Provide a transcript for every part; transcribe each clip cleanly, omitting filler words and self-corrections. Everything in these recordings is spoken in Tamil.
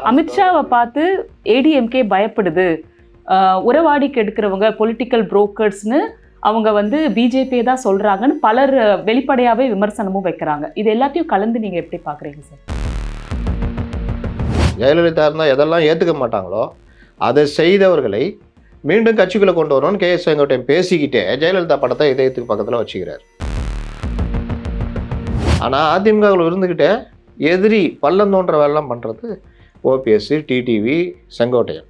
அமித்ஷாவை பார்த்து ஏடிஎம்கே பயப்படுது, உறவாடி கெடுக்கிறவங்க பொலிட்டிக்கல் புரோக்கர்ஸ்னு அவங்க வந்து பிஜேபியை தான் சொல்றாங்கன்னு பலர் வெளிப்படையாவே விமர்சனமும் வைக்கிறாங்க. இது எல்லாத்தையும் கலந்து நீங்க எப்படி பாக்குறீங்க சார்? ஜெயலலிதா இருந்தால் எதெல்லாம் ஏற்றுக்க மாட்டாங்களோ அதை செய்தவர்களை மீண்டும் கட்சிக்குள்ளே கொண்டு வரணும்னு கே.எஸ். செங்கோட்டையன் பேசிக்கிட்டே ஜெயலலிதா படத்தை இதயத்துக்கு பக்கத்தில் வச்சுக்கிறார். ஆனால் அதிமுகவில் இருந்துக்கிட்டே எதிரி பள்ளம் தோன்ற வேலைலாம் பண்ணுறது ஓபிஎஸ், டிடிவி, செங்கோட்டையன்.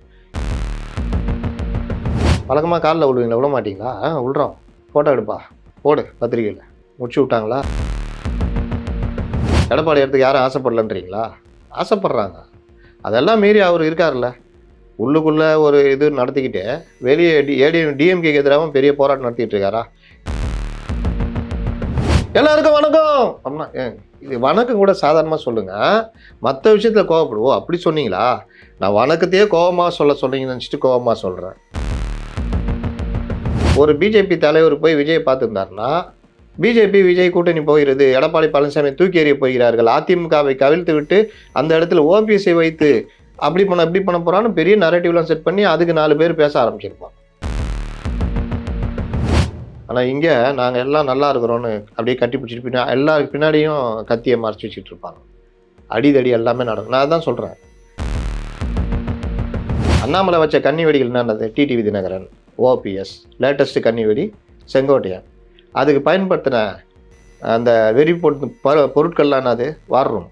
வழக்கமாக காலில் விழுவீங்களா? விழ மாட்டிங்களா? விழுறோம், ஃபோட்டோ எடுப்பா, போடு பத்திரிகையில் முடிச்சு விட்டாங்களா? எடப்பாடி இடத்துக்கு யாரும் ஆசைப்படலன்றீங்களா? ஆசைப்படுறாங்க. அதெல்லாம் மீறி அவர் இருக்கார்ல, உள்ளுக்குள்ளே ஒரு இது நடத்திக்கிட்டு வெளியே டிஎம்கேக்கு எதிராகவும் பெரிய போராட்டம் நடத்திட்டு இருக்காரா? எல்லாருக்கும் வணக்கம் அப்படின்னா இது வணக்கம் கூட சாதாரணமாக சொல்லுங்கள், மற்ற விஷயத்தில் கோவப்படுவோம். அப்படி சொன்னீங்களா? நான் வணக்கத்தையே கோபமாக சொன்னீங்கன்னு நினச்சிட்டு கோபமாக சொல்கிறேன். ஒரு பிஜேபி தலைவர் போய் விஜய் பார்த்துருந்தாருன்னா பிஜேபி விஜய் கூட்டணி போகிறது, எடப்பாடி பழனிசாமி தூக்கி எறிய போகிறார்கள், அதிமுகவை கவிழ்த்து விட்டு அந்த இடத்துல ஓபிஎஸ்ஐ வைத்து அப்படி பண்ண போகிறான்னு பெரிய நரேட்டிவ்லாம் செட் பண்ணி அதுக்கு 4 பேர் பேச ஆரம்பிச்சிருப்பான். ஆனால் இங்கே நாங்கள் எல்லாம் நல்லா இருக்கிறோன்னு அப்படியே கட்டி பிடிச்சிட்டு எல்லாருக்கு பின்னாடியும் கத்தியை மறைச்சி வச்சுட்டு இருப்பாங்க. அடிதடி எல்லாமே நடக்கும். நான் அதான் சொல்கிறேன், அண்ணாமலை வச்ச கன்னி வெடிகள் என்னது? டிடிவி தினகரன், ஓபிஎஸ், லேட்டஸ்ட்டு கன்னி வெடி செங்கோட்டையன். அதுக்கு பயன்படுத்தின அந்த வெறி பொருட்கள்லாம் என்னது? வார் ரூம்.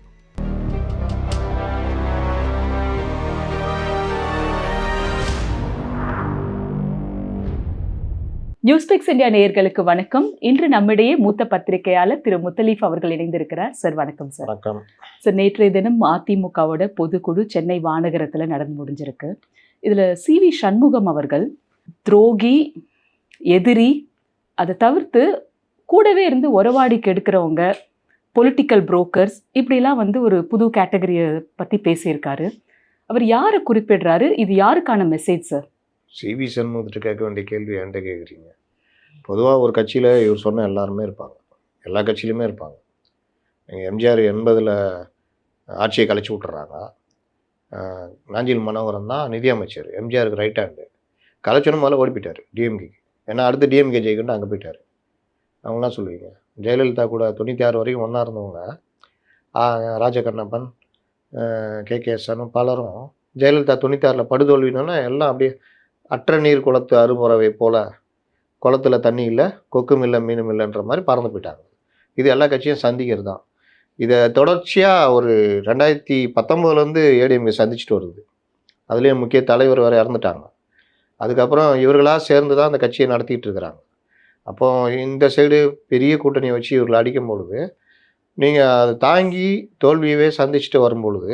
நியூஸ்பிக்ஸ் இந்தியா நேயர்களுக்கு வணக்கம். இன்று நம்மிடையே மூத்த பத்திரிகையாளர் திரு முத்தலீஃப் அவர்கள் இணைந்திருக்கிறார். சார் வணக்கம் சார். வணக்கம் சார். நேற்றைய தினம் அதிமுகவோட பொதுக்குழு சென்னை மாநகரத்தில் நடந்து முடிஞ்சிருக்கு. இதில் சிவி சண்முகம் அவர்கள் துரோகி, எதிரி, அதை தவிர்த்து கூடவே இருந்து உறவாடி கெடுக்கிறவங்க, பொலிட்டிக்கல் புரோக்கர்ஸ், இப்படிலாம் வந்து ஒரு புது கேட்டகரியை பற்றி பேசியிருக்காரு. அவர் யாரை குறிப்பிடுறாரு? இது யாருக்கான மெசேஜ் சார்? சிவி சண்முகத்திட்ட கேட்க வேண்டிய கேள்வி என்கிட்ட கேட்குறீங்க. பொதுவாக ஒரு கட்சியில் இவர் சொன்ன எல்லாருமே இருப்பாங்க, எல்லா கட்சியிலுமே இருப்பாங்க. நீங்கள் எம்ஜிஆர் 80 ஆட்சியை கழிச்சு விட்டுறாங்க. நாஞ்சில் மனோகரன் தான் நிதியமைச்சர், எம்ஜிஆருக்கு ரைட் ஹேண்டு. கலைச்சனும் முதல்ல ஓடி போயிட்டார் டிஎம்கேக்கு. ஏன்னா அடுத்து டிஎம்கே ஜெயிக்கணும்னு அங்கே போயிட்டார். அவங்களாம் சொல்லுவீங்க. ஜெயலலிதா கூட 96 வரைக்கும் ஒன்றா இருந்தவங்க, ராஜகண்ணப்பன், கே.கே.எஸ். பலரும் ஜெயலலிதா 96 படுதோல்வினோன்னா எல்லாம் அப்படியே அற்ற நீர் குளத்து அருமுறவை போல் குளத்தில் தண்ணி இல்லை, கொக்கும் இல்லை, மீனும் இல்லைன்ற மாதிரி பறந்து போயிட்டாங்க. இது எல்லா கட்சியும் சந்திக்கிறது தான். இதை தொடர்ச்சியாக ஒரு 2019 ஏடிஎம்கே சந்திச்சுட்டு வருது. அதுலேயும் முக்கிய தலைவர் வேறு இறந்துட்டாங்க. அதுக்கப்புறம் இவர்களாக சேர்ந்து தான் அந்த கட்சியை நடத்திட்டு இருக்கிறாங்க. அப்போ இந்த சைடு பெரிய கூட்டணியை வச்சு இவர்களை அடிக்கும் பொழுது நீங்கள் அதை தாங்கி தோல்வியவே சந்திச்சுட்டு வரும்பொழுது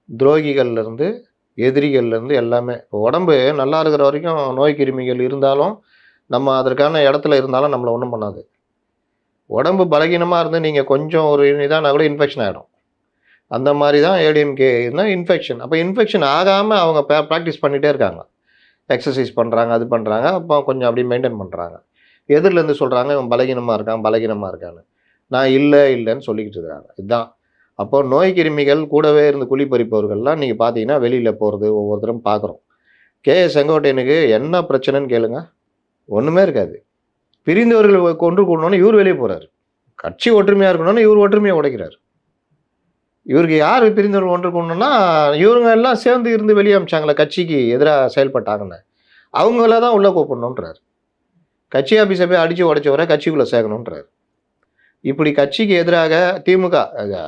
துரோகிகள்லேருந்து எதிரிகள்லேருந்து எல்லாமே, இப்போ உடம்பு நல்லா இருக்கிற வரைக்கும் நோய் கிருமிகள் இருந்தாலும் நம்ம அதற்கான இடத்துல இருந்தாலும் நம்மளை ஒன்றும் பண்ணாது. உடம்பு பலகீனமாக இருந்து நீங்கள் கொஞ்சம் ஒரு இதானா கூட இன்ஃபெக்ஷன் ஆகிடும். அந்த மாதிரி தான் ஏடிஎம்கே இருந்தால் இன்ஃபெக்ஷன். அப்போ இன்ஃபெக்ஷன் ஆகாமல் அவங்க ப்ராக்டிஸ் பண்ணிகிட்டே இருக்காங்க, எக்ஸசைஸ் பண்ணுறாங்க, அது பண்ணுறாங்க, அப்போ கொஞ்சம் அப்படி மெயின்டைன் பண்ணுறாங்க. எதிரிலேருந்து சொல்கிறாங்க இவன் பலகீனமாக இருக்கான்னு. நான் இல்லைன்னு சொல்லிக்கிட்டு இருக்கிறாங்க. இதுதான். அப்போது நோய் கிருமிகள் கூடவே இருந்து குழி பறிப்பவர்கள்லாம் நீங்கள் பார்த்தீங்கன்னா வெளியில் போகிறது ஒவ்வொருத்தரும் பார்க்குறோம். கே.எஸ். செங்கோட்டையனுக்கு என்ன பிரச்சனைன்னு கேளுங்க, ஒன்றுமே இருக்காது. பிரிந்தவர்கள் கொன்று கூடணுன்னு இவர் வெளியே போகிறார். கட்சி ஒற்றுமையாக இருக்கணும்னு இவர் ஒற்றுமையை உடைக்கிறார். இவருக்கு யார் பிரிந்தவர்கள் ஒன்று கூடணுன்னா இவங்க எல்லாம் சேர்ந்து இருந்து வெளியே அமிச்சாங்களே, கட்சிக்கு எதிராக செயல்பட்டாங்கன்னு, அவங்கள தான் உள்ளே கூப்பிடணுன்றார். கட்சி ஆஃபீஸை போய் அடித்து உடைச்சவரை கட்சிக்குள்ளே சேர்க்கணுன்றார். இப்படி கட்சிக்கு எதிராக திமுக,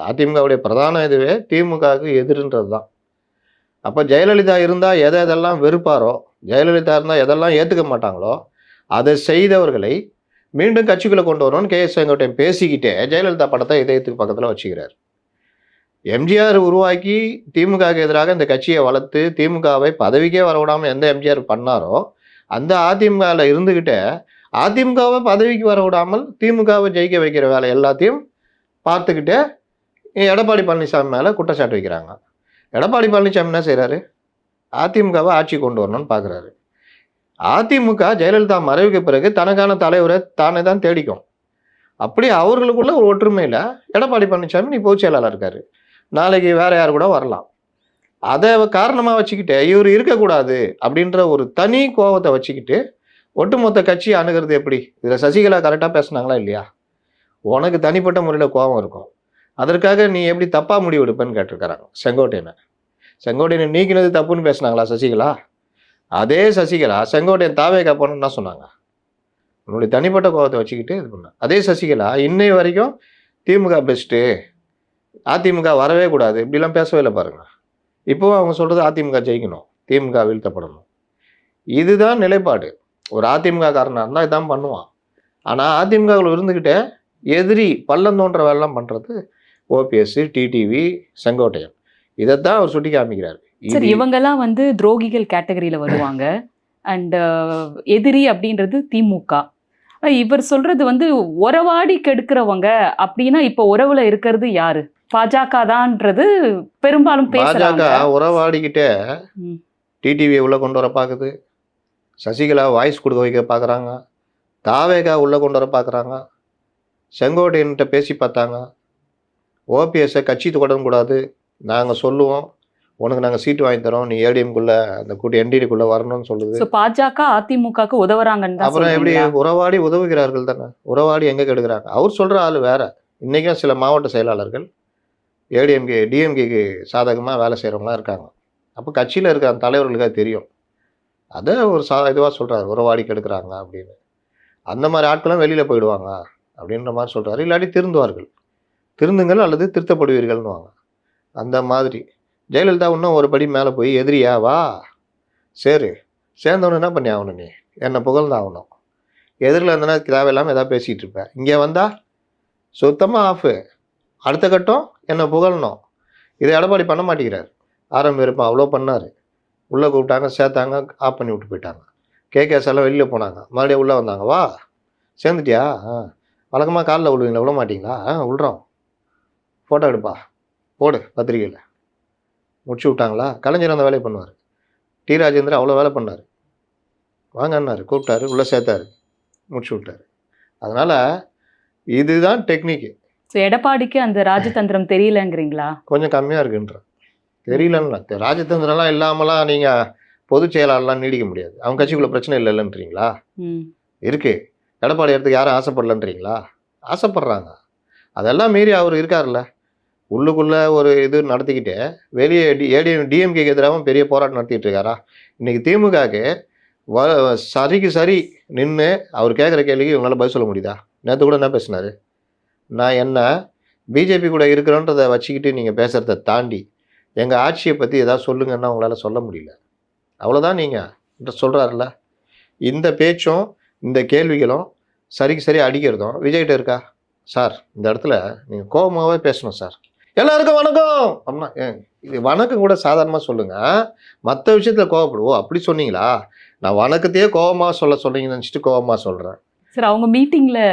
அதிமுகவுடைய பிரதான இதுவே திமுகவுக்கு எதிர்ன்றது தான். அப்போ ஜெயலலிதா இருந்தால் எதெல்லாம் வெறுப்பாரோ, ஜெயலலிதா இருந்தால் எதெல்லாம் ஏற்றுக்க மாட்டாங்களோ அதை செய்தவர்களை மீண்டும் கட்சிக்குள்ளே கொண்டு வரணும்னு கே.எஸ். செங்கோட்டையன் பேசிக்கிட்டே ஜெயலலிதா படத்தை இதயத்துக்கு பக்கத்தில் வச்சுக்கிறார். எம்ஜிஆர் உருவாக்கி திமுகவுக்கு எதிராக இந்த கட்சியை வளர்த்து திமுகவை பதவிக்கே வரவிடாமல் எந்த எம்ஜிஆர் பண்ணாரோ அந்த அதிமுகவில் இருந்துக்கிட்டே அதிமுகவை பதவிக்கு வர விடாமல் திமுகவை ஜெயிக்க வைக்கிற வேலை எல்லாத்தையும் பார்த்துக்கிட்டே எடப்பாடி பழனிசாமி மேலே குற்றச்சாட்டு வைக்கிறாங்க. எடப்பாடி பழனிசாமி என்ன செய்கிறாரு? அதிமுகவை ஆட்சி கொண்டு வரணும்னு பார்க்குறாரு. அதிமுக ஜெயலலிதா மறைவுக்கு பிறகு தனக்கான தலைவரை தானே தான் தேடிக்கும். அப்படி அவர்களுக்குள்ள ஒரு ஒற்றுமையில் எடப்பாடி பழனிசாமி நீ பொதுச் செயலாளர் இருக்காரு, நாளைக்கு வேறு யார் கூட வரலாம். அதை காரணமாக வச்சுக்கிட்டு இவர் இருக்கக்கூடாது அப்படின்ற ஒரு தனி கோபத்தை வச்சுக்கிட்டு ஒட்டுமொத்த கட்சியை அணுகிறது எப்படி? இதில் சசிகலா கரெக்டாக பேசுனாங்களா இல்லையா? உனக்கு தனிப்பட்ட முறையில் கோபம் இருக்கும், அதற்காக நீ எப்படி தப்பாக முடிவு எடுப்பேன்னு கேட்டிருக்கிறாங்க செங்கோட்டையனை. செங்கோட்டையனை நீக்கினது தப்புன்னு பேசுனாங்களா சசிகலா? அதே சசிகலா செங்கோட்டையன் தாவேகா போனோன்னு என்ன சொன்னாங்க? உன்னுடைய தனிப்பட்ட கோபத்தை வச்சுக்கிட்டு இது பண்ண அதே சசிகலா இன்னை வரைக்கும் திமுக பெஸ்ட்டு, அதிமுக வரவே கூடாது இப்படிலாம் பேசவே இல்லை பாருங்க. இப்போவும் அவங்க சொல்றது அதிமுக ஜெயிக்கணும், திமுக வீழ்த்தப்படணும். இதுதான் நிலைப்பாடு. ஒரு அதிமுக காரனாக இருந்தால் இதான் பண்ணுவான். ஆனால் அதிமுகவில் இருந்துக்கிட்டே எதிரி பள்ளம் தோன்ற வேலைலாம் பண்ணுறது ஓபிஎஸ், டிடிவி, செங்கோட்டையன். இதைத்தான் அவர் சுட்டி காமிக்கிறார். சரி, இவங்கெல்லாம் வந்து துரோகிகள் கேட்டகரியில வருவாங்க. அண்ட் எதிரி அப்படின்றது திமுக. இவர் சொல்றது வந்து உறவாடி கெடுக்கிறவங்க அப்படின்னா இப்ப உறவுல இருக்கிறது யாரு? பாஜக தான்ன்றது பெரும்பாலும் பேசுறாங்க. பாஜக உறவாடிக்கிட்டே டிடிவியை உள்ள கொண்டு வர பார்க்குது, சசிகலா வாய்ஸ் கொடுக்க வைக்க பார்க்குறாங்க, தாவேகா உள்ள கொண்டு வர பார்க்குறாங்க, செங்கோட்டையன்கிட்ட பேசி பார்த்தாங்க, ஓபிஎஸ்ஸை கட்சி தொடரக்கூடாது, நாங்கள் சொல்லுவோம் உனக்கு நாங்கள் சீட்டு வாங்கி தரோம், நீ ஏடிஎம்குள்ள அந்த கூட்டி என்டிடிக்குள்ள வரணும்னு சொல்லுது. பாஜக அதிமுகவுக்கு உதவுறாங்கன்னு அப்புறம் எப்படி உறவாடி உதவுகிறார்கள் தானே? உறவாடி எங்க கெடுக்கிறாங்க? அவர் சொல்ற ஆள் வேற. இன்னைக்கும் சில மாவட்ட செயலாளர்கள் ஏடிஎம்கே டிஎம்கேக்கு சாதகமாக வேலை செய்கிறவங்களாம் இருக்காங்க. அப்போ கட்சியில் இருக்கிற அந்த தலைவர்களுக்காக தெரியும். அதை ஒரு இதுவாக சொல்கிறாரு, உறவாடி கெடுக்கிறாங்க அப்படின்னு. அந்த மாதிரி ஆட்களும் வெளியில் போயிடுவாங்க அப்படின்ற மாதிரி சொல்கிறாரு. இல்லாட்டி திருந்துவார்கள், திருந்துங்கள் அல்லது திருத்தப்படுவீர்கள்னுவாங்க. அந்த மாதிரி ஜெயலலிதா இன்னும் ஒரு படி மேலே போய் எதிரியா வா சரி சேர்ந்தவனு என்ன பண்ணி ஆகணும், நீ என்னை புகழ்ந்தாகணும். எதிரில் இருந்தனா தேவையில்லாமல் எதாவது பேசிகிட்டு இருப்பேன், இங்கே வந்தா சுத்தமாக ஆஃபு, அடுத்த கட்டம் என்னை புகழணும். இதை எடப்பாடி பண்ண மாட்டேங்கிறார். இருப்பான் அவ்வளோ பண்ணார். உள்ளே கூப்பிட்டாங்க, சேர்த்தாங்க, ஆஃப் பண்ணி விட்டு போயிட்டாங்க. கேகேஎஸ் எல்லாம் வெளியில் போனாங்க, மறுபடியும் உள்ளே வந்தாங்க, வா சேர்ந்துட்டியா, வழக்கமாக காலில் விழுவீங்களா, விழ மாட்டிங்களா, விழுறோம், ஃபோட்டோ எடுப்பா போடு பத்திரிகையில், முடிச்சு விட்டாங்களா. கலைஞர் அந்த வேலையை பண்ணுவார். டி ராஜேந்திரன் அவ்வளோ வேலை பண்ணார், வாங்கன்னாரு, கூப்பிட்டாரு, உள்ளே சேர்த்தாரு, முடிச்சு விட்டார். அதனால் இதுதான் டெக்னிக்கு. எடப்பாடிக்கு அந்த ராஜதந்திரம் தெரியலங்கிறீங்களா? கொஞ்சம் கம்மியாக இருக்குன்ற. தெரியலன்னா ராஜதந்திரம்லாம் இல்லாமலாம் நீங்கள் பொதுச் செயலாளர்லாம் நீடிக்க முடியாது. அவங்க கட்சிக்குள்ள பிரச்சனை இல்லைன்றீங்களா? இருக்கு. எடப்பாடி இடத்துக்கு யாரும் ஆசைப்படலன்றீங்களா? ஆசைப்படுறாங்க. அதெல்லாம் மீறி அவர் இருக்கார்ல, உள்ளுக்குள்ளே ஒரு இது நடத்திக்கிட்டு வெளியே டிஎம்கேக்கு எதிராகவும் பெரிய போராட்டம் நடத்திட்டு இருக்காரா? இன்னைக்கு திமுகவுக்கு சரிக்கு சரி நின்று அவர் கேட்குற கேள்விக்கு இவங்களால பதில் சொல்ல முடியுதா? நேற்று கூட என்ன பேசினார், நான் என்ன பிஜேபி கூட இருக்கிறோன்றதை வச்சுக்கிட்டு நீங்கள் பேசுகிறத தாண்டி எங்கள் ஆட்சியை பற்றி எதாவது சொல்லுங்கன்னா உங்களால் சொல்ல முடியல. அவ்வளோதான் நீங்கள் சொல்கிறாருல்ல. இந்த பேச்சும் இந்த கேள்விகளும் சரிக்கு சரி அடிக்கிறதும் விஜய்கிட்ட இருக்கா? சார் இந்த இடத்துல நீங்கள் கோபமாகவே பேசணும் சார், எல்லாருக்கும் வணக்கம் அப்படின்னா இது வணக்கம் கூட சாதாரணமாக சொல்லுங்கள், மற்ற விஷயத்தில் கோவப்படுவோம். அப்படி சொன்னீங்களா? நான் வணக்கத்தையே கோபமாக சொன்னீங்கன்னு நினச்சிட்டு கோபமாக சொல்கிறேன் சார். அவங்க மீட்டிங்கில்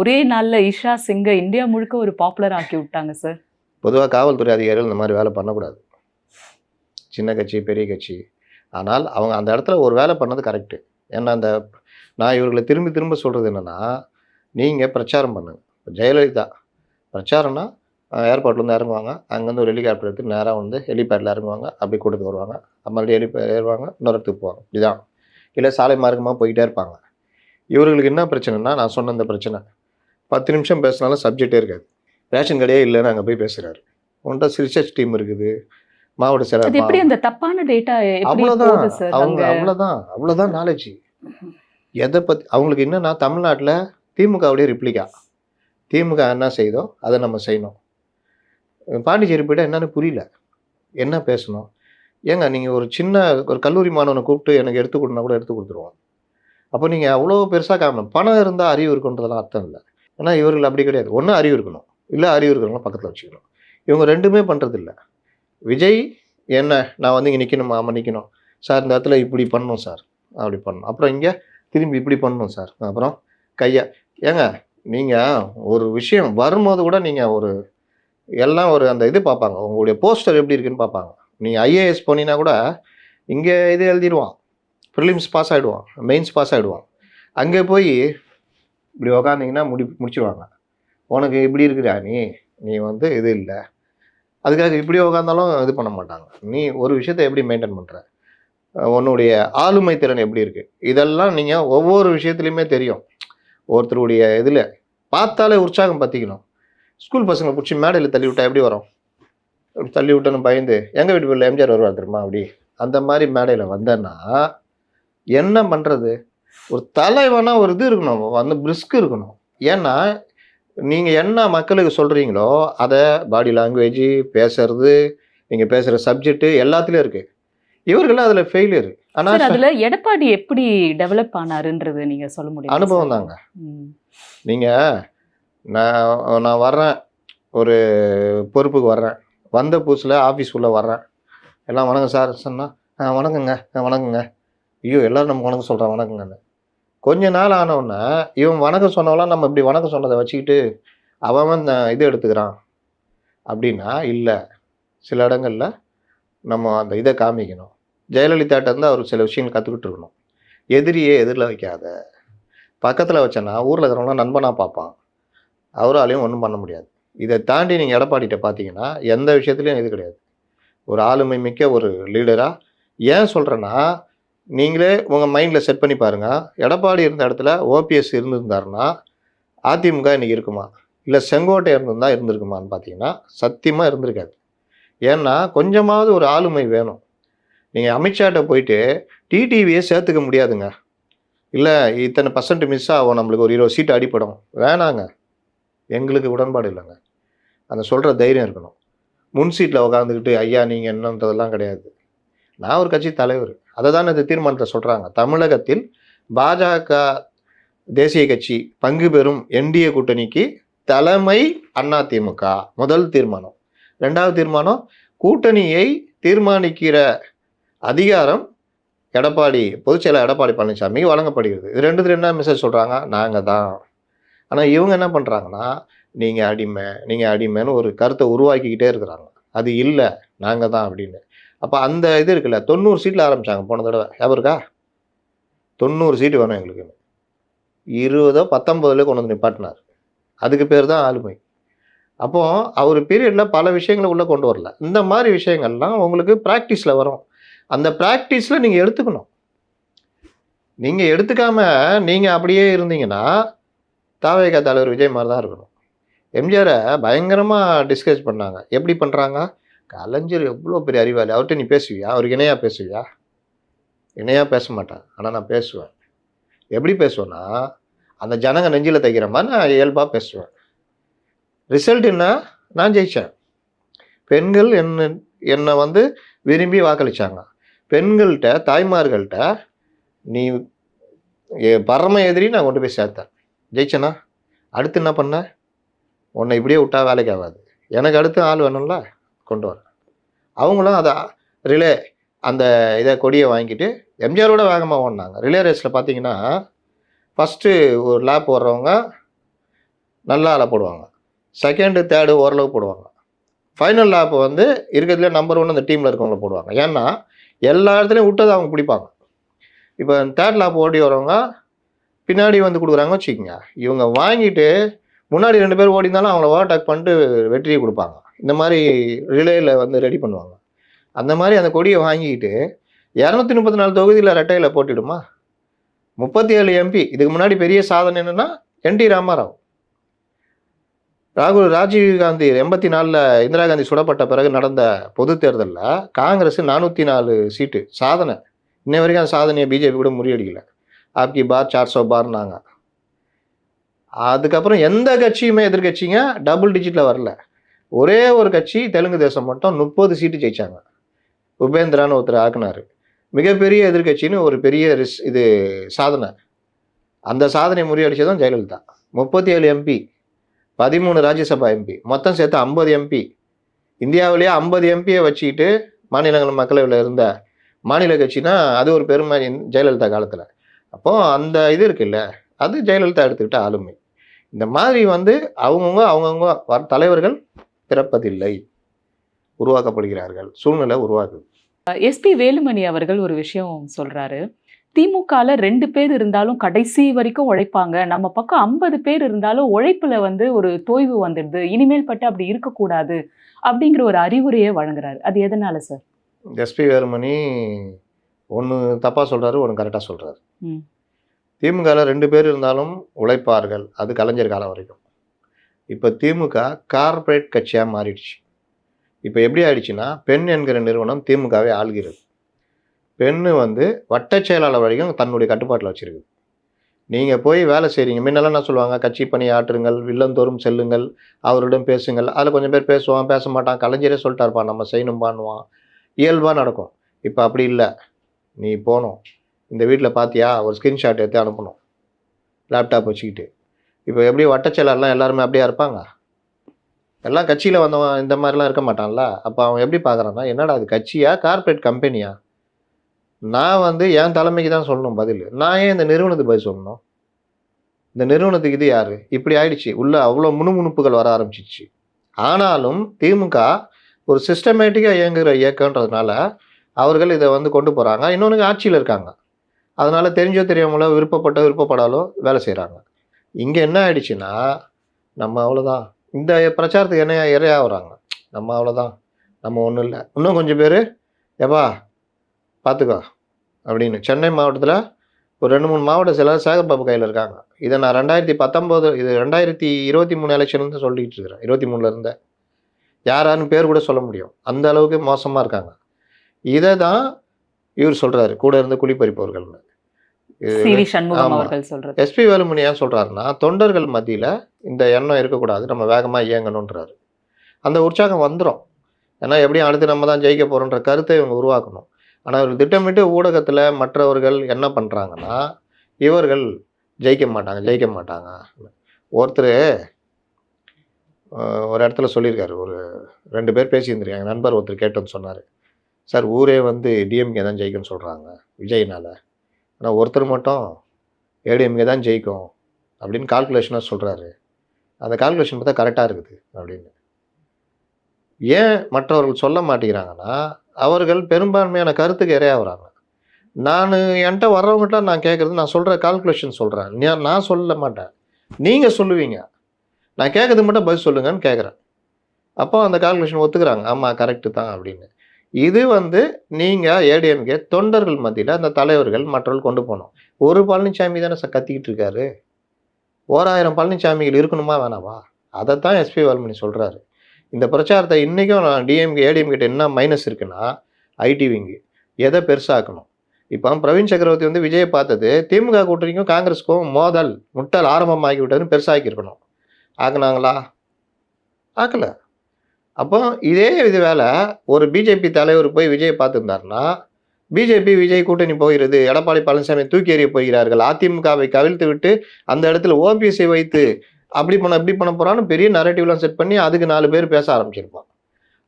ஒரே நாளில் இஷா சிங்கை இந்தியா முழுக்க ஒரு பாப்புலர் ஆக்கி விட்டாங்க சார். பொதுவாக காவல்துறை அதிகாரிகள் இந்த மாதிரி வேலை பண்ணக்கூடாது, சின்ன கட்சி பெரிய கட்சி. ஆனால் அவங்க அந்த இடத்துல ஒரு வேலை பண்ணது கரெக்டு. ஏன்னா அந்த நான் இவர்களை திரும்பி திரும்ப சொல்கிறது என்னென்னா, நீங்கள் பிரச்சாரம் பண்ணுங்க. ஜெயலலிதா பிரச்சாரம்னா ஏர்போர்ட்லேருந்து இறங்குவாங்க, அங்கேருந்து ஒரு ஹெலிகாப்டர் எடுத்து நேராக வந்து ஹெலிபேடில் இறங்குவாங்க, அப்படி கூட்டத்துக்கு வருவாங்க, மறுபடியும் ஹெலிபேட் ஏறுவாங்க, இன்னொரு இடத்துக்கு போவாங்க, இதுதான். இல்லை சாலை மார்க்கமாக போய்கிட்டே இருப்பாங்க. இவர்களுக்கு என்ன பிரச்சனைனா, நான் சொன்ன இந்த பிரச்சனை 10 நிமிஷம் பேசினாலும் சப்ஜெக்டே இருக்காது. ரேஷன் கடையே இல்லைன்னு அங்கே போய் பேசுகிறாரு. உன்கிட்ட ரிசர்ச் டீம் இருக்குது, மாவட்ட செயலாளர், எப்படி அந்த தப்பான டேட்டா அவ்வளோதான். அவங்க அவ்வளோதான் நாலேஜ். எதை பற்றி அவங்களுக்கு என்னன்னா, தமிழ்நாட்டில் திமுகவுடைய ரிப்ளிகா, திமுக என்ன செய்தோ அதை நம்ம செய்யணும். பாண்டிச்சேரி போய்ட்டா என்னன்னு புரியல, என்ன பேசணும். ஏங்க நீங்கள் ஒரு கல்லூரி மாணவனை கூப்பிட்டு எனக்கு எடுத்து கொடுனா கூட எடுத்து கொடுத்துருவோம். அப்போ நீங்கள் அவ்வளோ பெருசாக காரணம் பணம் இருந்தால் அறிவு இருக்குன்றதெல்லாம் அர்த்தம் இல்லை. ஏன்னா இவர்கள் அப்படி கிடையாது. ஒன்று அறிவு இருக்கணும், இல்லை அறிவு இருக்கிறவங்க பக்கத்தில் வச்சுக்கணும். இவங்க ரெண்டுமே பண்ணுறதில்ல. விஜய் என்ன, நான் வந்து இங்கே நிற்கணும், ஆமாம் நிற்கணும் சார், இந்த இடத்துல இப்படி பண்ணணும் சார், அப்படி பண்ணணும், அப்புறம் இங்கே திரும்பி இப்படி பண்ணணும் சார், அப்புறம் கையை. ஏங்க நீங்கள் ஒரு விஷயம் வரும்போது கூட நீங்கள் எல்லாம் அந்த இது பார்ப்பாங்க, உங்களுடைய போஸ்டர் எப்படி இருக்குன்னு பார்ப்பாங்க. நீங்கள் ஐஏஎஸ் போனீங்கன்னா கூட இங்கே இது எழுதிடுவான், ப்ரிலிம்ஸ் பாஸ் ஆகிடுவான், மெயின்ஸ் பாஸ் ஆகிடுவான். அங்கே போய் இப்படி உக்காந்திங்கன்னா முடிச்சிடுவாங்க, உனக்கு இப்படி இருக்குடா, நீ வந்து இது இல்லை அதுக்காக இப்படி உட்காந்தாலும் இது பண்ண மாட்டாங்க. நீ ஒரு விஷயத்த எப்படி மெயின்டைன் பண்ணுற, உன்னுடைய ஆளுமை திறன் எப்படி இருக்குது, இதெல்லாம் நீங்கள் ஒவ்வொரு விஷயத்துலையுமே தெரியும். ஒருத்தருடைய இதில் பார்த்தாலே உற்சாகம் பற்றிக்கணும். ஸ்கூல் பசங்களை பிடிச்சி மேடையில் தள்ளி விட்டா எப்படி வரும்? அப்படி தள்ளி விட்டோன்னு பயந்து எங்கள் வீட்டு பிள்ளை எம்ஜிஆர் வருவார் தெரியுமா அப்படி அந்த மாதிரி மேடையில் வந்தேன்னா என்ன பண்ணுறது? ஒரு தலைவனாக ஒரு இது இருக்கணும், வந்து பிரிஸ்க் இருக்கணும். ஏன்னா நீங்கள் என்ன மக்களுக்கு சொல்கிறீங்களோ அதை பாடி லாங்குவேஜ், பேசுறது, நீங்கள் பேசுகிற சப்ஜெக்ட் எல்லாத்துலேயும் இருக்குது. இவர்கள்லாம் அதில் ஃபெயிலியர். ஆனால் அதுல எடப்பாடி எப்படி டெவலப் ஆனாருன்றது நீங்க சொல்ல முடியும்? அனுபவம் தாங்க. நீங்கள் நான் வர்றேன், ஒரு பொறுப்புக்கு வர்றேன், வந்த புதுசில் ஆஃபீஸ் உள்ள வர்றேன், எல்லாம் வணக்கம் சார் சொன்னால் வணக்கங்க வணக்கங்க, ஐயோ எல்லோரும் நம்ம வணக்கம் சொல்கிறான் வணக்கங்கன்னு. கொஞ்ச நாள் ஆனவுடனே இவன் வணக்கம் சொன்னவெல்லாம் நம்ம இப்படி வணக்கம் சொன்னதை வச்சுக்கிட்டு அவன் இது எடுத்துக்கிறான் அப்படின்னா இல்லை. சில இடங்களில் நம்ம அந்த இதை காமிக்கணும். ஜெயலலிதாட்ட இருந்து அவர் சில விஷயங்கள் கற்றுக்கிட்டு இருக்கணும். எதிரியே எதிரில் வைக்காத, பக்கத்தில் வச்சேன்னா ஊரில் இருக்கிறவங்களாம் நண்பனாக பார்ப்பான், அவராலையும் ஒன்றும் பண்ண முடியாது. இதை தாண்டி நீங்கள் எடப்பாடிகிட்ட பார்த்தீங்கன்னா எந்த விஷயத்துலையும் இது கிடையாது. ஒரு ஆளுமை மிக்க ஒரு லீடராக ஏன் சொல்கிறேன்னா, நீங்களே உங்கள் மைண்டில் செட் பண்ணி பாருங்கள். எடப்பாடி இருந்த இடத்துல ஓபிஎஸ் இருந்திருந்தாருன்னா அதிமுக இன்றைக்கி இருக்குமா, இல்லை செங்கோட்டை இருந்திருந்தால் இருந்திருக்குமான்னு பார்த்தீங்கன்னா சத்தியமாக இருந்திருக்காது. ஏன்னா கொஞ்சமாவது ஒரு ஆளுமை வேணும். நீங்கள் அமித்ஷாட்ட போயிட்டு டிடிவியை சேர்த்துக்க முடியாதுங்க, இல்லை இத்தனை % மிஸ் ஆகும், நம்மளுக்கு ஒரு 20 சீட்டு அடிப்படும், வேணாங்க, எங்களுக்கு உடன்பாடு இல்லைங்க. அந்த சொல்கிற தைரியம் இருக்கணும். முன் சீட்டில் உட்காந்துக்கிட்டு ஐயா நீங்கள் என்னன்றதெல்லாம் கிடையாது. நான் ஒரு கட்சி தலைவர், அதை தான் இந்த தீர்மானத்தை சொல்கிறாங்க. தமிழகத்தில் பாஜக தேசிய கட்சி பங்கு பெறும் என்டிஏ கூட்டணிக்கு தலைமை அதிமுக முதல் தீர்மானம். 2வது தீர்மானம், கூட்டணியை தீர்மானிக்கிற அதிகாரம் எடப்பாடி பொதுச்செயலர் எடப்பாடி பழனிசாமிக்கு வழங்கப்படுகிறது. இது 2 என்ன மெசேஜ் சொல்கிறாங்க, நாங்கள் தான். ஆனால் இவங்க என்ன பண்ணுறாங்கன்னா, நீங்கள் அடிமைன்னு ஒரு கருத்தை உருவாக்கிக்கிட்டே இருக்கிறாங்க. அது இல்லை, நாங்கள் தான் அப்படின்னு. அப்போ அந்த இது இருக்குல்ல, 90 சீட்டில் ஆரம்பித்தாங்க போன தடவை, ஞாபகம் இருக்கா? 90 சீட்டு வேணும் எங்களுக்குன்னு 20 19 கொண்டு வந்து நிப்பாட்டினார். அதுக்கு பேர் தான் ஆளுமை. அப்போது அவர் பீரியடில் பல விஷயங்களை உள்ளே கொண்டு வரல. இந்த மாதிரி விஷயங்கள்லாம் உங்களுக்கு ப்ராக்டிஸில் வரும். அந்த ப்ராக்டிஸில் நீங்கள் எடுத்துக்கணும். நீங்கள் எடுத்துக்காமல் நீங்கள் அப்படியே இருந்தீங்கன்னா தாவேகா தலைவர் விஜய் மாதிரி தான் இருக்கணும். எம்ஜிஆரை பயங்கரமாக டிஸ்கஸ் பண்ணாங்க. எப்படி பண்ணுறாங்க? கலைஞர் எவ்வளோ பெரிய அறிவாளி, அவர்கிட்ட நீ பேசுவியா, அவருக்கு இணையாக பேசுவியா? இணையாக பேச மாட்டேன், ஆனால் நான் பேசுவேன். எப்படி பேசுவேன்னா, அந்த ஜனங்க நெஞ்சில் தைக்கிற மாதிரி நான் இயல்பாக பேசுவேன். ரிசல்ட் என்ன? நான் ஜெயித்தேன். பெண்கள் என்னை வந்து விரும்பி வாக்களித்தாங்க. பெண்கள்கிட்ட, தாய்மார்கள்ட்ட நீ பரம எதிரி நான் கொண்டு போய் சேர்த்தேன். ஜெயிச்சேனா? அடுத்து என்ன பண்ண? உன்னை இப்படியே விட்டா வேலைக்கு ஆகாது, எனக்கு அடுத்து ஆள் வேணும்ல, கொண்டு வரேன். அவங்களும் அதை ரிலே அந்த இதை கொடியை வாங்கிட்டு எம்ஜிஆரோட வேகமாக ஓடினாங்க. ரிலே ரேஸில் பார்த்தீங்கன்னா ஃபஸ்ட்டு ஒரு லேப் போடுறவங்க நல்லா ஆளை போடுவாங்க, 2nd 3rd ஓரளவு போடுவாங்க, ஃபைனல் லேப் வந்து இருக்கிறதுலே நம்பர் 1 அந்த டீமில் இருக்கவங்கள போடுவாங்க. ஏன்னா எல்லா இடத்துலையும் விட்டதை அவங்க பிடிப்பாங்க. இப்போ 3rd லேப் ஓடி வரவங்க பின்னாடி வந்து கொடுக்குறாங்க வச்சுக்கோங்க, இவங்க வாங்கிட்டு முன்னாடி 2 பேர் ஓடி இருந்தாலும் அவங்கள ஓவர்டேக் பண்ணிட்டு வெற்றியை கொடுப்பாங்க. இந்த மாதிரி ரிலேயில் வந்து ரெடி பண்ணுவாங்க. அந்த மாதிரி அந்த கொடியை வாங்கிக்கிட்டு 234 தொகுதியில் ரெட்டையில் போட்டிடுமா, 37 எம்பி. இதுக்கு முன்னாடி பெரிய சாதனை என்னென்னா என்டி ராமாராவ், ராஜீவ்காந்தி 84 இந்திரா காந்தி சுடப்பட்ட பிறகு நடந்த பொது தேர்தலில் காங்கிரஸ் 404 சீட்டு சாதனை. இன்னை வரைக்கும் அந்த சாதனையை பிஜேபி கூட முறியடிக்கலை. ஆப்கி பார் 400 பார்னாங்க. அதுக்கப்புறம் எந்த கட்சியுமே எதிர்கட்சிங்க டபுள் டிஜிட்டில் வரல. ஒரே ஒரு கட்சி தெலுங்கு தேசம் மட்டும் 30 சீட்டு ஜெயிச்சாங்க. உபேந்திரான்னு ஒருத்தர் ஆக்குனார். மிகப்பெரிய எதிர்கட்சின்னு ஒரு பெரிய இது சாதனை. அந்த சாதனை முறியடிச்சதும் ஜெயலலிதா. 37 எம்பி, 13 ராஜ்யசபா எம்பி, மொத்தம் சேர்த்து 50 எம்பி. இந்தியாவிலேயே 50 எம்பியை வச்சுக்கிட்டு மாநிலங்கள் மக்களவையில் இருந்த மாநில கட்சினா அது ஒரு பெருமை ஜெயலலிதா காலத்தில். அப்போது அந்த இது இருக்குல்ல, அது ஜெயலலிதா எடுத்துக்கிட்ட ஆளுமை. இந்த மாதிரி வந்து அவங்கவுங்க தலைவர்கள் பிறப்பதில்லை, உருவாக்கப்படுகிறார்கள். சூழ்நிலை உருவாக்குது. எஸ்பி வேலுமணி அவர்கள் ஒரு விஷயம் சொல்றாரு, திமுகல 2 பேர் இருந்தாலும் கடைசி வரைக்கும் உழைப்பாங்க. நம்ம பக்கம் 50 பேர் இருந்தாலும் உழைப்புல வந்து ஒரு தொய்வு வந்துடுது. இனிமேல் பட்டு அப்படி இருக்கக்கூடாது. அப்படிங்கிற ஒரு அறிவுரையே வழங்குறாரு. அது எதனால சார்? எஸ்பி வேலுமணி ஒண்ணு தப்பா சொல்றாரு, ஒண்ணு கரெக்டா சொல்றாரு. ம். திமுகல 2 பேர் இருந்தாலும் உழைப்பார்கள். அது கலைஞர் காலம் வரைக்கும். இப்ப திமுக கார்ப்பரேட் கட்சியா மாறிடுச்சு. இப்ப எப்படி ஆயிடுச்சுன்னா, பெண் என்கிற நிறுவனம் திமுகவை ஆள்கிறது. பெண்ணு வந்து வட்டச் செயலாளர் வரைக்கும் தன்னுடைய கட்டுப்பாட்டுல வச்சிருக்கு. நீங்க போய் வேலை செய்றீங்க. முன்னெல்லாம் என்ன சொல்லுவாங்க? கட்சி பணி ஆற்றுங்கள், இல்லந்தோறும் செல்லுங்கள், அவரிடம் பேசுங்கள். அதுல கொஞ்சம் பேர் பேசுவான், பேச மாட்டான். கலைஞரே சொல்லிட்டாருப்பா, நம்ம செய்யணும்பான்னுவான். இயல்பா நடக்கும். இப்ப அப்படி இல்ல. நீ போணும். இந்த வீட்ல பாத்தியா? ஒரு ஸ்கிரீன்ஷாட் எடுத்து அனுப்பணும். லேப்டாப் வச்சுக்கிட்டு. இப்ப எப்படி வட்டச் செயலாளர்லாம் எல்லாருமே அப்படியா இருப்பாங்க? எல்லாம் கட்சியில வந்தவன் இந்த மாதிரிலாம் இருக்க மாட்டான்ல. அப்ப அவன் எப்படி பார்க்குறான்னா, என்னடா இது கட்சியா? கார்ப்பரேட் கம்பெனியா? நான் வந்து என் தலைமைக்கு தான் சொல்லணும் பதிலு. நான் ஏன் இந்த நிறுவனத்துக்கு பதில் சொல்லணும்? இந்த நிறுவனத்துக்கு இது யாரு? இப்படி ஆயிடுச்சு. உள்ள அவ்வளோ முணுமுணுப்புகள் வர ஆரம்பிச்சிருச்சு. ஆனாலும் திமுக ஒரு சிஸ்டமேட்டிக்கா இயங்குகிற இயக்கம்ன்றதுனால, அவர்கள் இத வந்து கொண்டு போறாங்க. இன்னொன்னு ஆட்சியில இருக்காங்க. அதனால தெரிஞ்சோ தெரியாமலோ, விருப்பப்படாலோ வேலை செய்றாங்க. இங்க என்ன ஆயிடுச்சுன்னா, நம்ம அவ்வளோதான். இந்த பிரச்சாரத்துக்கு இரையாவுறாங்க. நம்ம அவ்வளோதான். நம்ம ஒண்ணும் இல்ல. இன்னும் கொஞ்சம் பேரு, "எப்பா பார்த்துக்கோ" அப்படின்னு. சென்னை மாவட்டத்தில ஒரு 2, 3 மாவட்ட செயலாளர் சேகர்பாபு கையில இருக்காங்க. இத நான் 2019 இது 2023 எலெக்ஷன்லேருந்து சொல்லிட்டு இருக்கிறேன். 23ல இருந்தே. யாருன்னு பேர் கூட சொல்ல முடியும். அந்த அளவுக்கு மோசமா இருக்காங்க. இத தான் இவர் சொல்றாரு. கூட இருந்து குழி பறிப்பவர்கள்னு. சி.வி. சண்முகம் ஆமா. அவர்கள் சொல்றது. எஸ்பி வேலுமணி ஏன் சொல்றாருன்னா, தொண்டர்கள் மத்தியில இந்த எண்ணம் இருக்கக்கூடாது. நம்ம வேகமா இயங்கணுன்றாரு. அந்த உற்சாகம் வந்துரும். ஏன்னா எப்படியும் அடுத்து நம்ம தான் ஜெயிக்க போறோம்ன்ற கருத்தை இவங்க உருவாக்கணும். ஆனா இவர்கள் திட்டமிட்டு ஊடகத்துல மற்றவர்கள் என்ன பண்றாங்கன்னா, இவர்கள் ஜெயிக்க மாட்டாங்க. ஒருத்தரு ஒரு இடத்துல சொல்லியிருக்காரு. ஒரு 2 பேர் பேசியிருந்திருக்காங்க. என் நண்பர் ஒருத்தர் கேட்டு வந்து சொன்னாரு. சார் ஊரே வந்து டிஎம்கே தான் ஜெயிக்கும்னு சொல்றாங்க விஜய்னால. ஆனா ஒருத்தர் மட்டும் ஏடிஎம்கே தான் ஜெயிக்கும் அப்படின்னு கால்குலேஷனா சொல்றாரு. அந்த கால்குலேஷன் பார்த்தா கரெக்டா இருக்குது அப்படின்னு. ஏன் மற்றவர்கள் சொல்ல மாட்டேங்கிறாங்கன்னா, அவர்கள் பெரும்பான்மையான கருத்துக்கு இரையாவுறாங்க. என்ட்ட வர்றவங்கட்ட நான் கேட்கறது, நான் சொல்ற கால்குலேஷன் சொல்றேன். நான் சொல்ல மாட்டேன். நீங்க சொல்லுவீங்க. நான் கேட்கறதுக்கு மட்டும் பதில் சொல்லுங்கன்னு கேட்குறேன். அப்போ அந்த கால்குலேஷன் ஒத்துக்கிறாங்க. ஆமா கரெக்ட் தான் அப்படின்னு. இது வந்து நீங்க ஏடிஎம்கே தொண்டர்கள் மத்தியில அந்த தலைவர்கள் மற்றவர்கள் கொண்டு போணும். ஒரு பழனிசாமி தானே கத்திக்கிட்டு இருக்காரு. 1000 பழனிசாமிகள் இருக்கணுமா வேணாமா? அதைத்தான் எஸ்பி வேலுமணி சொல்றாரு. இந்த பிரச்சாரத்தை இன்னைக்கும் நான் ஏடிஎம் கிட்ட என்ன மைனஸ் இருக்குன்னா, ஐடி விங்கு எதை பெருசாக்கணும். இப்போ பிரவீன் சக்கரவர்த்தி வந்து விஜயை பார்த்தது திமுக கூட்டணிக்கும் காங்கிரஸுக்கும் மோதல் முட்டல் ஆரம்பமாகி விட்டதுன்னு பெருசாக்கி இருக்கணும். ஆக்குனாங்களா? ஆக்கல. அப்போ இதே இது வேலை ஒரு பிஜேபி தலைவர் போய் விஜயை பார்த்துருந்தாருன்னா, பிஜேபி விஜய் கூட்டணி போகிறது, எடப்பாடி பழனிசாமி தூக்கி எறிய போகிறார்கள், அதிமுகவை கவிழ்த்து விட்டு அந்த இடத்துல ஓபிஎஸ்ஐ வைத்து அப்படி பண்ண இப்படி பண்ண போறான்னு பெரிய நரேட்டிவ்லாம் செட் பண்ணி அதுக்கு 4 பேர் பேச ஆரம்பிச்சிருப்பான்.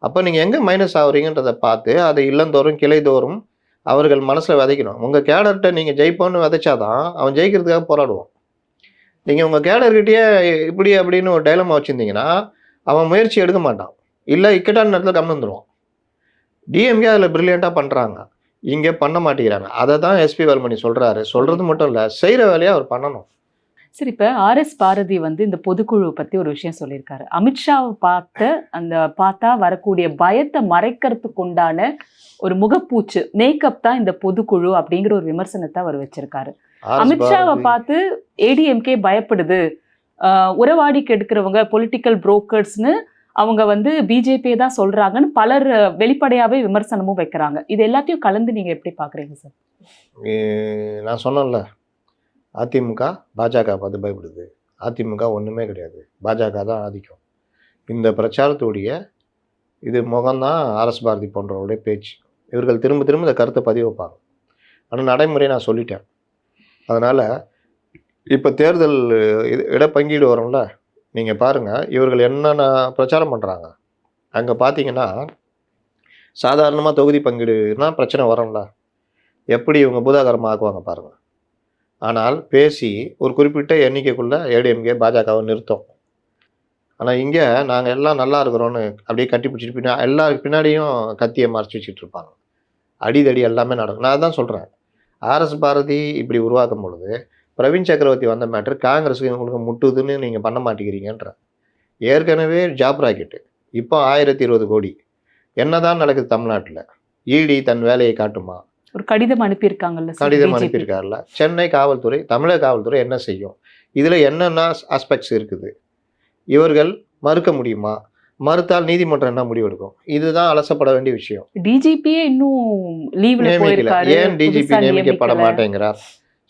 அப்போ நீங்க எங்க மைனஸ் ஆகுறீங்கன்றதை பார்த்து அதை இல்லந்தோறும் கிளைதோறும் அவர்கள் மனசுல விதைக்கணும். உங்க கேடர்கிட்ட நீங்க ஜெயிப்போன்னு விதைச்சாதான் அவன் ஜெயிக்கிறதுக்காக போராடுவான். நீங்க உங்க கேடர்கிட்டயே இப்படி அப்படின்னு ஒரு டைலமா வச்சிருந்தீங்கன்னா அவன் முயற்சி எடுக்க மாட்டான். இல்ல இக்கட்டான நேரத்துல கம்முனு வந்துருவான். டிஎம்கே அதுல பிரில்லியண்டா பண்றாங்க. இங்க பண்ண மாட்டேங்கிறாங்க. அதை தான் எஸ்பி வேலுமணி சொல்றாரு. சொல்றது மட்டும் இல்ல, செய்யற வேலையை அவர் பண்ணணும். சரி, இப்ப ஆர்.எஸ். பாரதி வந்து இந்த பொதுக்குழு பத்தி ஒரு விஷயம் சொல்லியிருக்காரு. அமித்ஷாவை பார்த்தா வரக்கூடிய பயத்தை மறைக்கிறதுக்கு உண்டான ஒரு முகப்பூச்சு மேக்கப் தான் இந்த பொதுக்குழு அப்படிங்கிற ஒரு விமர்சனத்தை அவர் வச்சிருக்காரு. அமித்ஷாவை பார்த்து ஏடிஎம்கே பயப்படுது, உறவாடிக்கு எடுக்கிறவங்க பொலிட்டிக்கல் புரோக்கர்ஸ்னு அவங்க வந்து பிஜேபியை தான் சொல்றாங்கன்னு பலர் வெளிப்படையாவே விமர்சனமும் வைக்கிறாங்க. இது எல்லாத்தையும் கலந்து நீங்க எப்படி பாக்குறீங்க சார்? நான் சொன்னேன்ல, அதிமுக பாஜக பார்த்து பயப்படுது. அதிமுக ஒன்றுமே கிடையாது, பாஜக தான் ஆதிக்கம். இந்த பிரச்சாரத்துடைய இது முகம்தான் ஆர்எஸ் பாரதி போன்றவருடைய பேச்சு. இவர்கள் திரும்ப திரும்ப இந்த கருத்தை பதிவு வைப்பாங்க. ஆனால் நடைமுறையை நான் சொல்லிட்டேன். அதனால் இப்போ தேர்தல் இடப்பங்கீடு வரும்ல, நீங்கள் பாருங்கள் இவர்கள் என்னென்ன பிரச்சாரம் பண்ணுறாங்க. அங்கே பார்த்தீங்கன்னா சாதாரணமாக தொகுதி பங்கீடுனா பிரச்சனை வரும்ல, எப்படி இவங்க பூதாகரமாக ஆக்குவாங்க பாருங்கள். ஆனால் பேசி ஒரு குறிப்பிட்ட எண்ணிக்கைக்குள்ளே ஏடிஎம்கே பாஜகவை நிறுத்தும். ஆனால் இங்கே நாங்கள் எல்லாம் நல்லா இருக்கிறோன்னு அப்படியே கட்டி பிடிச்சிட்டு எல்லாருக்கு பின்னாடியும் கத்தியை மறைச்சி வச்சுட்டு இருப்பாங்க. அடிதடி எல்லாமே நடக்கும். நான் அதான் சொல்கிறேன், ஆர்எஸ் பாரதி இப்படி உருவாக்கும் பொழுது பிரவீன் சக்கரவர்த்தி வந்த மேட்டர் காங்கிரஸுக்கு உங்களுக்கு முட்டுதுன்னு நீங்கள் பண்ண மாட்டேங்கிறீங்கன்ற. ஏற்கனவே ஜாப் ராக்கெட்டு இப்போ 1020 கோடி. என்னதான் நடக்குது தமிழ்நாட்டில்? இடி தன் வேலையை காட்டுமா? ஒரு கடிதம் அனுப்பியிருக்காங்கல்ல சார், கடிதம் BJP. அனுப்பியிருக்காருல. சென்னை காவல்துறை, தமிழக காவல்துறை என்ன செய்யும்? இதில் என்னென்ன ஆஸ்பெக்ட்ஸ் இருக்குது? இவர்கள் மறுக்க முடியுமா? மறுத்தால் நீதிமன்றம் என்ன முடிவெடுக்கும்? இதுதான் அலசப்பட வேண்டிய விஷயம். டிஜிபியே இன்னும் லீவ்ல நியமிக்கல. போயிருக்காரு, ஏன் டிஜிபி புதுசா நியமிக்கப்பட நியமிக்கல. மாட்டேங்கிறார்?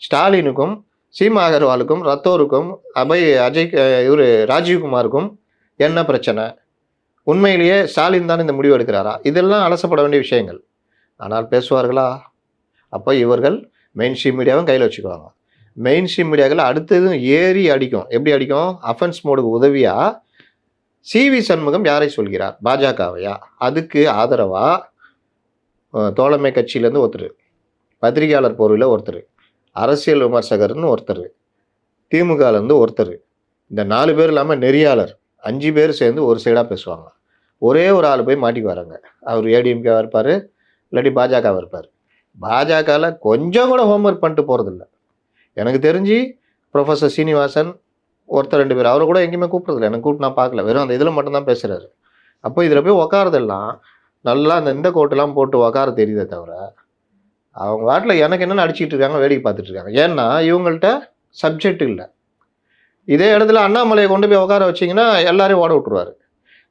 ஸ்டாலினுக்கும் சீமா அகர்வாலுக்கும் ரத்தோருக்கும் அஜய் இவரு ராஜீவ்குமாருக்கும் என்ன பிரச்சனை? உண்மையிலேயே ஸ்டாலின் தான் இந்த முடிவு எடுக்கிறாரா? இதெல்லாம் அலசப்பட வேண்டிய விஷயங்கள். ஆனால் பேசுவார்களா? அப்போ இவர்கள் மெயின் ஸ்ட்ரீம் மீடியாவும் கையில் வச்சுக்குவாங்க. மெயின் ஸ்ட்ரீம் மீடியாக்கள் அடுத்ததும் ஏறி அடிக்கும். எப்படி அடிக்கும்? அஃபென்ஸ் மோடுக்கு உதவியா சிவி சண்முகம் யாரை சொல்கிறார்? பாஜகவையா? அதுக்கு ஆதரவா தோழமை கட்சியிலேருந்து ஒருத்தர், பத்திரிகையாளர் போர்வையில் ஒருத்தர், அரசியல் விமர்சகர்னு ஒருத்தர், திமுகலேருந்து ஒருத்தர், இந்த 4 பேர் இல்லாமல் நெறியாளர் 5 பேர் சேர்ந்து ஒரு சைடாக பேசுவாங்க. ஒரே ஒரு ஆள் போய் மாட்டிக்கு வராங்க. அவர் ஏடிஎம்கேவாக இருப்பார், இல்லாட்டி பாஜகவாக இருப்பார். பாஜகவில் கொஞ்சம் கூட ஹோம்ஒர்க் பண்ணிட்டு போகிறதில்ல. எனக்கு தெரிஞ்சு ப்ரொஃபஸர் சீனிவாசன் ஒருத்தர் 2 பேர், அவரை கூட எங்கேயுமே கூப்பிட்றதில்ல. எனக்கு கூப்பிட்டு நான் பார்க்கல, வெறும் அந்த இதில் மட்டும்தான் பேசுகிறாரு. அப்போ இதில் போய் உக்காரதெல்லாம் நல்லா இந்த கோட்டெல்லாம் போட்டு உக்கார தெரியுதே தவிர, அவங்க வாட்டில் எனக்கு என்னென்னு அடிச்சிட்டு இருக்காங்க, வேடிக்கை பார்த்துட்டு இருக்காங்க. ஏன்னா இவங்கள்ட்ட சப்ஜெக்ட் இல்லை. இதே இடத்துல அண்ணாமலையை கொண்டு போய் உட்கார வச்சிங்கன்னா எல்லாரையும் ஓட விட்டுருவாரு.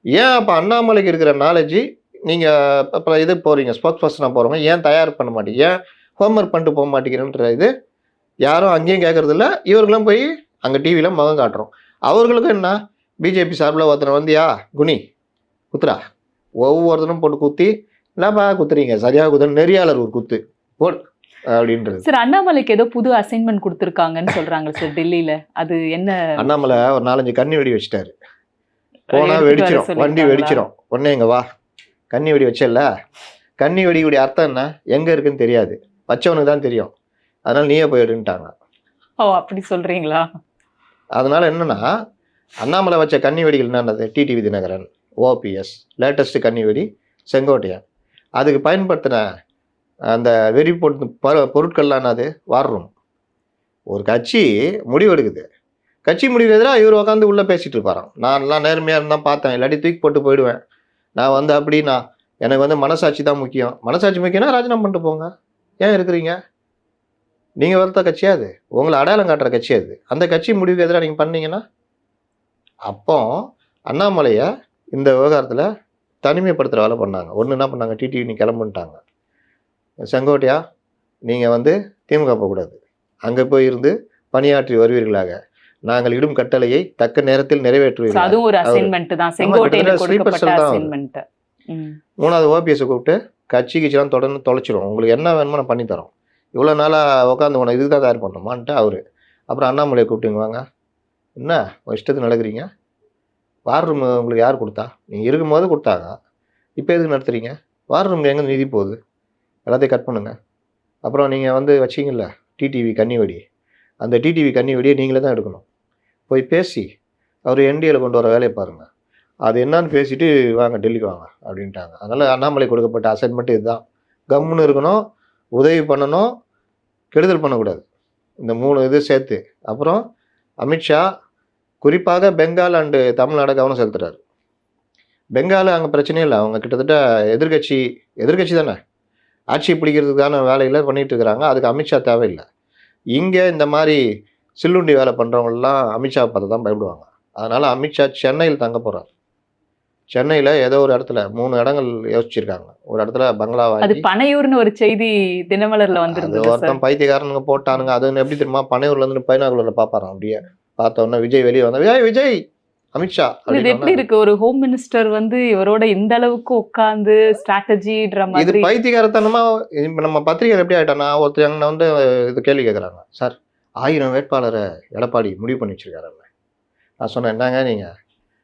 ஏன் அப்போ அண்ணாமலைக்கு இருக்கிற நாலேஜி நீங்கள் இப்போ இது போகிறீங்க, ஸ்போக்ஸ் பர்சனாக போகிறவங்க ஏன் தயார் பண்ண மாட்டீங்க, ஹோம்ஒர்க் பண்ணிட்டு போக மாட்டேங்கிறன்ற இது யாரும் அங்கேயும் கேட்குறதில்ல. இவர்களும் போய் அங்கே டிவியில் முகம் காட்டுறோம். அவர்களுக்கும் என்ன, பிஜேபி சார்பில் ஒருத்தனை வந்தியா குனி குத்துரா, ஒவ்வொருத்தனும் போட்டு குத்தி என்னப்பா குத்துறீங்க, சரியாக குத்துற நெறியாளர் ஒரு குத்து போட் அப்படின்றது. சார், அண்ணாமலைக்கு ஏதோ புது அசைன்மெண்ட் கொடுத்துருக்காங்கன்னு சொல்றாங்க சார் டெல்லியில. அது என்ன? அண்ணாமலை ஒரு 4-5 கன்னி வெடி வச்சுட்டாரு. போனால் வெடிச்சிடும், வண்டி வெடிச்சிடும். உடனே எங்க வா, கன்னி வெடி வச்சல. கன்னி வெடிக்குடைய அர்த்தம் என்ன, எங்கே இருக்குன்னு தெரியாது, வச்சவனுக்கு தான் தெரியும். அதனால் நீயே போயிடுன்ட்டாங்க. ஓ, அப்படி சொல்றீங்களா? அதனால என்னன்னா, அண்ணாமலை வச்ச கன்னி வெடிகள் என்னன்னது? டிடிவி தினகரன், ஓபிஎஸ், லேட்டஸ்ட் கன்னி வெடி செங்கோட்டையன். அதுக்கு பயன்படுத்தின அந்த வெறி பொருட்கள்லாம் என்னது? வார் ரூம். ஒரு கட்சி முடிவெடுக்குது, கட்சி முடிவு எதிராக இவர் உட்காந்து உள்ளே பேசிகிட்டு இருப்பாராம். நான்லாம் நேர்மையாக இருந்தால் பார்த்தேன், இல்லாட்டி தூக்கி போட்டு போயிடுவேன். நான் அப்படின்னா எனக்கு மனசாட்சி தான் முக்கியம். மனசாட்சி முக்கியம்னா ராஜினாமா பண்ணிட்டு போங்க. ஏன் இருக்கிறீங்க? நீங்கள் வளர்த்த கட்சியா அது? உங்களை அடையாளம் காட்டுற கட்சி அது. அந்த கட்சி முடிவுக்கு எதிராக நீங்கள் பண்ணீங்கன்னா, அப்போ அண்ணாமலையை இந்த விவகாரத்தில் தனிமைப்படுத்துகிற வேலை பண்ணாங்க. ஒன்று என்ன பண்ணாங்க, டிடிவி நீ கிளம்புன்ட்டாங்க. செங்கோட்டையா நீங்கள் திமுக போகக்கூடாது, அங்கே போய் இருந்து பணியாற்றி வருவீர்களாக, நாங்கள் இடும் கட்டளையை தக்க நேரத்தில் நிறைவேற்றுவீர்கள். அதுவும் ஒரு அசைன்மெண்ட் தான், செங்கோட்டையனுக்கு கொடுக்கப்பட்ட அசைன்மெண்ட். 3வது ஓபிஎஸ் கூப்பிட்டு கட்சி கிச்சிலாம் தொடர்ந்து தொலைச்சிரும், உங்களுக்கு என்ன வேணுமோ நான் பண்ணித்தரோம், இவ்வளோ நாளாக உட்காந்து உனக்கு இதுக்கு தான் தயார் பண்ணணுமான்ட்டு அவர். அப்புறம் அண்ணாமலையை கூப்பிட்டுங்க, வாங்க, என்ன இஷ்டத்துக்கு நடக்கிறீங்க, வார் ரூம் உங்களுக்கு யார் கொடுத்தா? நீங்கள் இருக்கும்போது கொடுத்தாங்க, இப்போ எதுக்கு நடத்துறீங்க? வார் ரூம் எங்கே நிதி போகுது, எல்லாத்தையும் கட் பண்ணுங்க. அப்புறம் நீங்கள் வச்சிங்கல்ல டிடிவி கன்னிவெடி, அந்த டிடிவி கன்னிவெடியை நீங்களே தான் எடுக்கணும். போய் பேசி அவர் என்டிஏல கொண்டு வர வேலையை பாருங்கள், அது என்னன்னு பேசிட்டு வாங்க டெல்லிக்கு வாங்க அப்படின்ட்டாங்க. அதனால் அண்ணாமலை கொடுக்கப்பட்ட அசைன்மெண்ட் இதுதான். கம்முன்னு இருக்கணும், உதவி பண்ணணும், கெடுதல் பண்ணக்கூடாது. இந்த 3 இது சேர்த்து. அப்புறம் அமித்ஷா குறிப்பாக பெங்கால் அண்டு தமிழ்நாடு கவனம் செலுத்துறாரு. பெங்கால் அங்கே பிரச்சனையே இல்லை, அவங்க கிட்டத்தட்ட எதிர்கட்சி தானே, ஆட்சி பிடிக்கிறதுக்கான வேலையில் பண்ணிகிட்டு இருக்கிறாங்க. அதுக்கு அமித்ஷா தேவையில்லை. இங்கே இந்த மாதிரி சில்லுண்டி வேலை பண்ணுறவங்களாம் அமித்ஷாவை பார்த்து தான் பயப்படுவாங்க. அதனால் அமித்ஷா சென்னையில் தங்க போகிறார். சென்னையில் ஏதோ ஒரு இடத்துல 3 இடங்கள் யோசிச்சிருக்காங்க. ஒரு இடத்துல பங்களா அது வாங்கி, பனையூர்னு ஒரு செய்தி தினமலர்ல அது வந்திருந்தது ஒருத்தன் பைத்தியக்காரனுங்க போட்டானுங்க. அது எப்படி தெரியுமா, பனையூர்லேருந்து பைனாகுலரில் பார்ப்பாரான். அப்படியே பார்த்த உடனே விஜய் வெளியே வந்தா, விஜய் அமித்ஷா இது எப்படி அப்படின்னு. இருக்கு? ஒரு ஹோம் மினிஸ்டர் இவரோட இந்த அளவுக்கு உட்கார்ந்து ஸ்ட்ராட்டஜின்ற இது மாதிரி. பைத்தியக்காரத்தனமா. இப்போ நம்ம பத்திரிகை எப்படி ஆயிட்டானா, ஒருத்தர் எங்கன்னா இது கேள்வி கேட்குறாங்க, சார் 1000 வேட்பாளரை எடப்பாடி முடிவு பண்ணி வச்சிருக்காரு. நான் சொன்னேன், என்னங்க நீங்கள்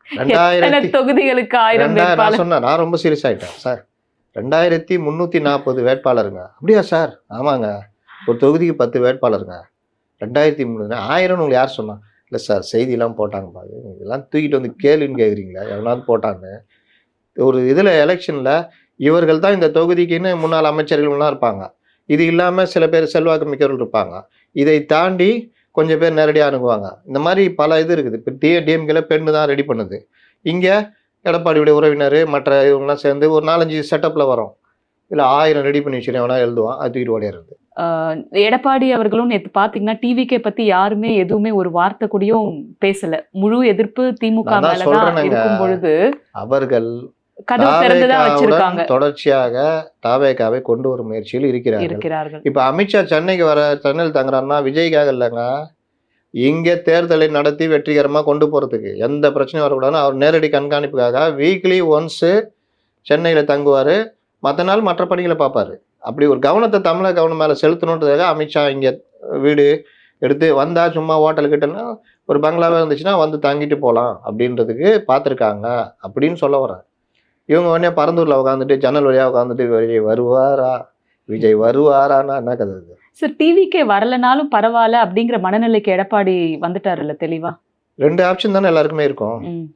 எத்தனை தொகுதிகளுக்கு 1000 நான் வேட்பாளர்? சொன்னேன், நான் ரொம்ப சீரியஸ் ஆகிட்டேன். சார் 2340 வேட்பாளருங்க. அப்படியா சார்? ஆமாங்க, ஒரு தொகுதிக்கு 10 வேட்பாளருங்க. 2300 1000 உங்களுக்கு யார் சொன்னா? இல்லை சார், செய்தியெல்லாம் போட்டாங்க பாரு, இதெல்லாம் தூக்கிட்டு கேளுன்னு கேட்குறீங்களா, எவனாவது போட்டான்னு. ஒரு இதில் எலெக்ஷனில் இவர்கள் தான் இந்த தொகுதிக்குன்னு முன்னாள் அமைச்சர்கள்லாம் இருப்பாங்க. இது இல்லாமல் சில பேர் செல்வாக்கு மிக்கவர்கள் இருப்பாங்க. இதை தாண்டி கொஞ்சம் பேர் நேரடியாக அணுகுவாங்க. இந்த மாதிரி பல இது இருக்குது. இப்போ டிஎம்கேல பெண்ணு தான் ரெடி பண்ணுது. இங்கே எடப்பாடியுடைய உறவினர் மற்ற இவங்கெல்லாம் சேர்ந்து ஒரு 4-5 செட்டப்பில் வரும். இல்லை 1000 ரெடி பண்ணி வச்சுருக்கேன் எவனா எழுதுவான், அது தூக்கிட்டு ஓடிடுறது. எடப்பாடி அவர்களும் நேற்று பார்த்தீங்கன்னா டிவிக்கே பத்தி யாருமே எதுவுமே ஒரு வார்த்தை கூடயும் பேசல. முழு எதிர்ப்பு திமுக நான் தான் மேலதான் சொல்றேனேங்க, இருக்கும் பொழுது அவர்கள் கதவு திறந்துதான் தாவேகாவுடன் வச்சிருக்காங்க தொடர்ச்சியாக தாவேகாவை கொண்டு வரும் முயற்சியில் இருக்கிறார்கள். இப்ப அமித்ஷா சென்னைக்கு சென்னையில் தங்குறாருன்னா விஜய்க்காக இல்லைங்க, இங்க தேர்தலை நடத்தி வெற்றிகரமா கொண்டு போறதுக்கு எந்த பிரச்சனையும் வரக்கூடாதுன்னு அவர் நேரடி கண்காணிப்புக்காக வீக்லி ஒன்ஸ் சென்னையில தங்குவாரு. மற்ற நாள் மற்ற பணிகளை பார்ப்பாரு. அப்படி ஒரு கவனத்தை தமிழக கவனம் மேல செலுத்தணுன்றதுக்காக அமித்ஷா இங்க வீடு எடுத்து வந்தா சும்மா ஹோட்டல் கிட்டனா ஒரு பங்களாவே இருந்துச்சுன்னா வந்து தங்கிட்டு போகலாம் அப்படின்றதுக்கு பார்த்துருக்காங்க அப்படின்னு சொல்ல வரேன். இவங்க உடனே பரந்தூர்ல உட்காந்துட்டு ஜன்னல் வழியா உட்காந்துட்டு விஜய் வருவாரான்னா என்ன கதை இது? சார் டிவிக்கே வரலனாலும் பரவாயில்ல அப்படிங்கிற மனநிலைக்கு எடப்பாடி வந்துட்டாருல்ல தெளிவா. 2 ஆப்ஷன் தானே எல்லாருக்குமே இருக்கும். ம்.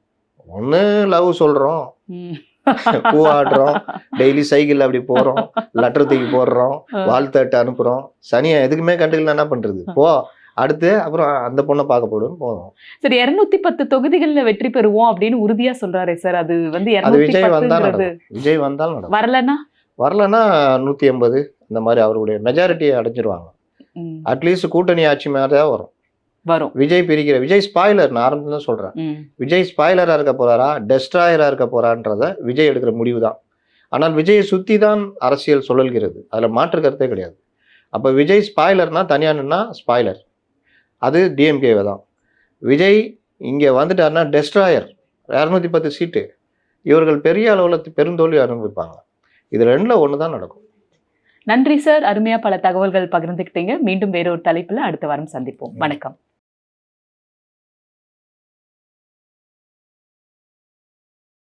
ஒண்ணு லவ் சொல்றோம், ம். பூ ஆடுறோம், டெய்லி சைக்கிள் அப்படி போறோம், லெட்டர் தூக்கி போடுறோம், வாழ்த்தட்டு அனுப்புறோம். சனியை எதுக்குமே கண்டுக்கலாம் என்ன பண்றது? போ அடுத்து அப்புறம் அந்த பொண்ணை பார்க்க போடுன்னு போதும். சரி 210 தொகுதிகள்ல வெற்றி பெறுவோம் அப்படின்னு உறுதியா சொல்றாரு சார். அது வந்து அது விஜய் வந்தா 210ங்கிறது நடக்கும். விஜய் வந்தாலும் நடக்கும். வரலன்னா வரலன்னா 180 இந்த மாதிரி அவருடைய மெஜாரிட்டியை அடைஞ்சிருவாங்க. ம், அட்லீஸ்ட் கூட்டணி ஆட்சி மாதிரி தான் வரும். வரும். விஜய் ஸ்பாய்லர், நான் ஆரம்பத்துல தான் சொல்றேன். ம். விஜய் ஸ்பாய்லரா இருக்க போறாரா டெஸ்ட்ராயரா இருக்க போறான்றத விஜய் எடுக்கிற முடிவு தான். ஆனால் விஜயை சுத்தி தான் அரசியல் சுழல்கிறது, அதுல மாற்று கருத்தே கிடையாது. அப்ப விஜய் ஸ்பாய்லர்னா தனியா நின்னா ஸ்பாய்லர், அது டிஎம்கேவை தான். விஜய் இங்க வந்துட்டாருன்னா டெஸ்ட்ராயர், 210 சீட்டு, இவர்கள் பெரிய அளவுல பெருந்தோல்வி அனுபவிப்பாங்க. இது 2ல 1 தான் நடக்கும். நன்றி சார், அருமையா பல தகவல்கள் பகிர்ந்துக்கிட்டீங்க. மீண்டும் வேறொரு தலைப்புல அடுத்த வாரம் சந்திப்போம். வணக்கம்.